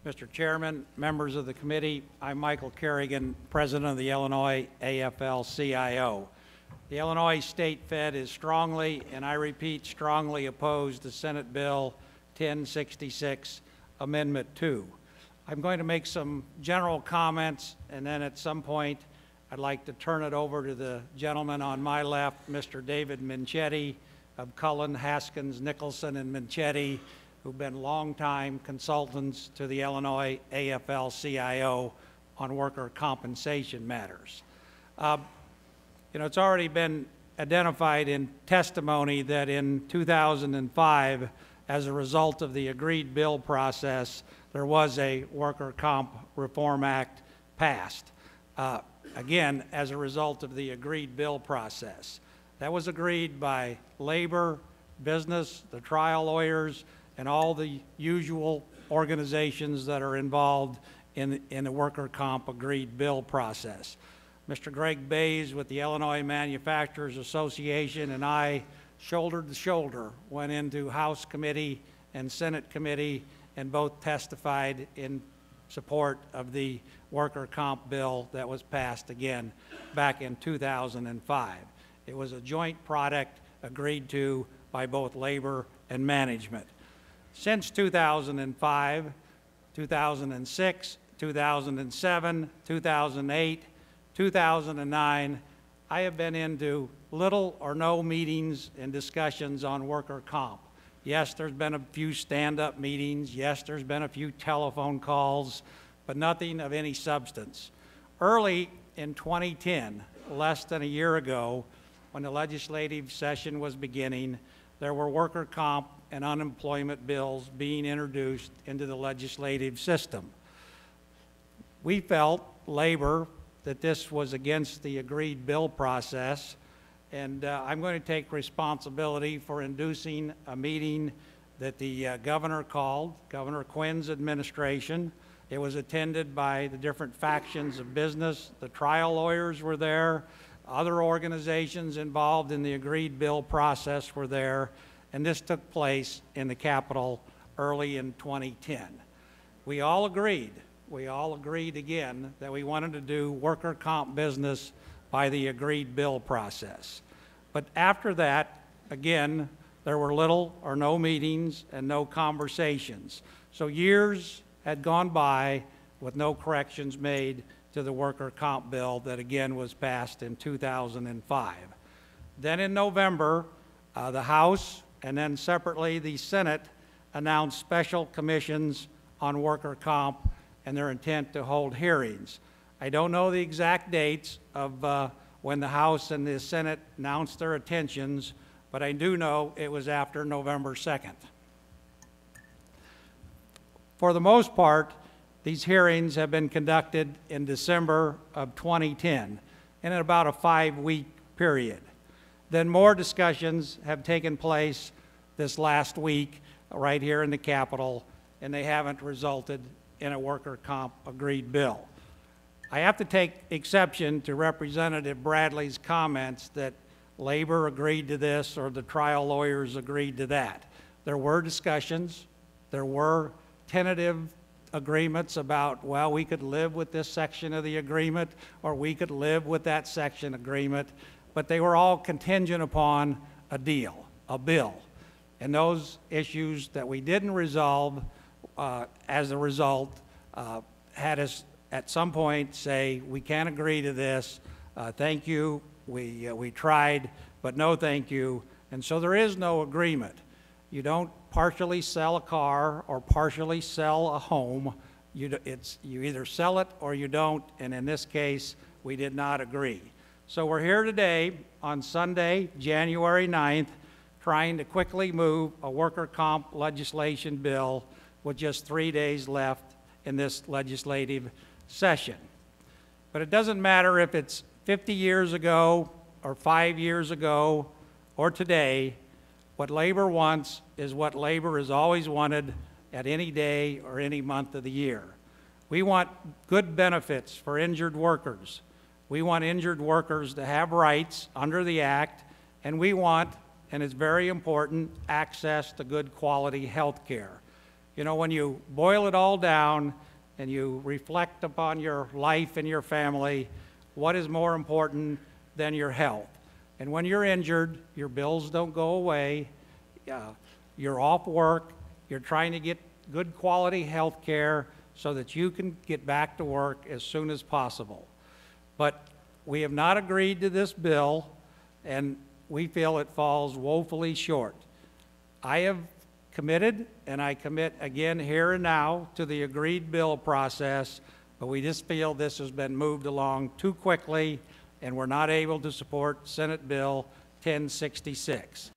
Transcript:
Mr. Chairman, members of the committee, I'm Michael Carrigan, President of the Illinois AFL-CIO. The Illinois State Fed is strongly, and I repeat, strongly opposed to Senate Bill 1066, Amendment 2. I'm going to make some general comments, and then at some point I'd like to turn it over to the gentleman on my left, Mr. David Minchetti of Cullen, Haskins, Nicholson, and Minchetti, who've been longtime consultants to the Illinois AFL-CIO on worker compensation matters. It's already been identified in testimony that in 2005, as a result of the agreed bill process, there was a Worker Comp Reform Act passed. Again, as a result of the agreed bill process. That was agreed by labor, business, the trial lawyers, and all the usual organizations that are involved in the worker comp agreed bill process. Mr. Greg Bays with the Illinois Manufacturers Association and I, shoulder to shoulder, went into House committee and Senate committee and both testified in support of the worker comp bill that was passed again back in 2005. It was a joint product agreed to by both labor and management. Since 2005, 2006, 2007, 2008, 2009, I have been into little or no meetings and discussions on worker comp. Yes, there's been a few stand-up meetings. Yes, there's been a few telephone calls, but nothing of any substance. Early in 2010, less than a year ago, when the legislative session was beginning, there were worker comp and unemployment bills being introduced into the legislative system. We felt, labor, that this was against the agreed bill process, and I'm going to take responsibility for inducing a meeting that the governor called, Governor Quinn's administration. It was attended by the different factions of business. The trial lawyers were there. Other organizations involved in the agreed bill process were there, and this took place in the Capitol early in 2010. We all agreed again that we wanted to do worker comp business by the agreed bill process. But after that, again, there were little or no meetings and no conversations. So years had gone by with no corrections made to the worker comp bill that again was passed in 2005. Then in November, the House and then separately the Senate announced special commissions on worker comp and their intent to hold hearings. I don't know the exact dates of when the House and the Senate announced their intentions, but I do know it was after November 2nd. For the most part, these hearings have been conducted in December of 2010 in about a 5-week period. Then more discussions have taken place this last week right here in the Capitol, and they haven't resulted in a worker comp agreed bill. I have to take exception to Representative Bradley's comments that labor agreed to this or the trial lawyers agreed to that. There were discussions, there were tentative agreements about, well, we could live with this section of the agreement or we could live with that section agreement, but they were all contingent upon a deal, a bill. And those issues that we didn't resolve as a result had us at some point say, we can't agree to this, thank you, we tried, but no thank you. And so there is no agreement. You don't partially sell a car or partially sell a home. You either sell it or you don't, and in this case, we did not agree. So we're here today on Sunday, January 9th, trying to quickly move a worker comp legislation bill with just 3 days left in this legislative session. But it doesn't matter if it's 50 years ago or 5 years ago or today. What labor wants is what labor has always wanted at any day or any month of the year. We want good benefits for injured workers. We want injured workers to have rights under the Act, and we want, and it's very important, access to good quality health care. You know, when you boil it all down and you reflect upon your life and your family, what is more important than your health? And when you're injured, your bills don't go away, you're off work, you're trying to get good quality health care so that you can get back to work as soon as possible. But we have not agreed to this bill, and we feel it falls woefully short. I have committed, and I commit again here and now, to the agreed bill process, but we just feel this has been moved along too quickly, and we're not able to support Senate Bill 1066.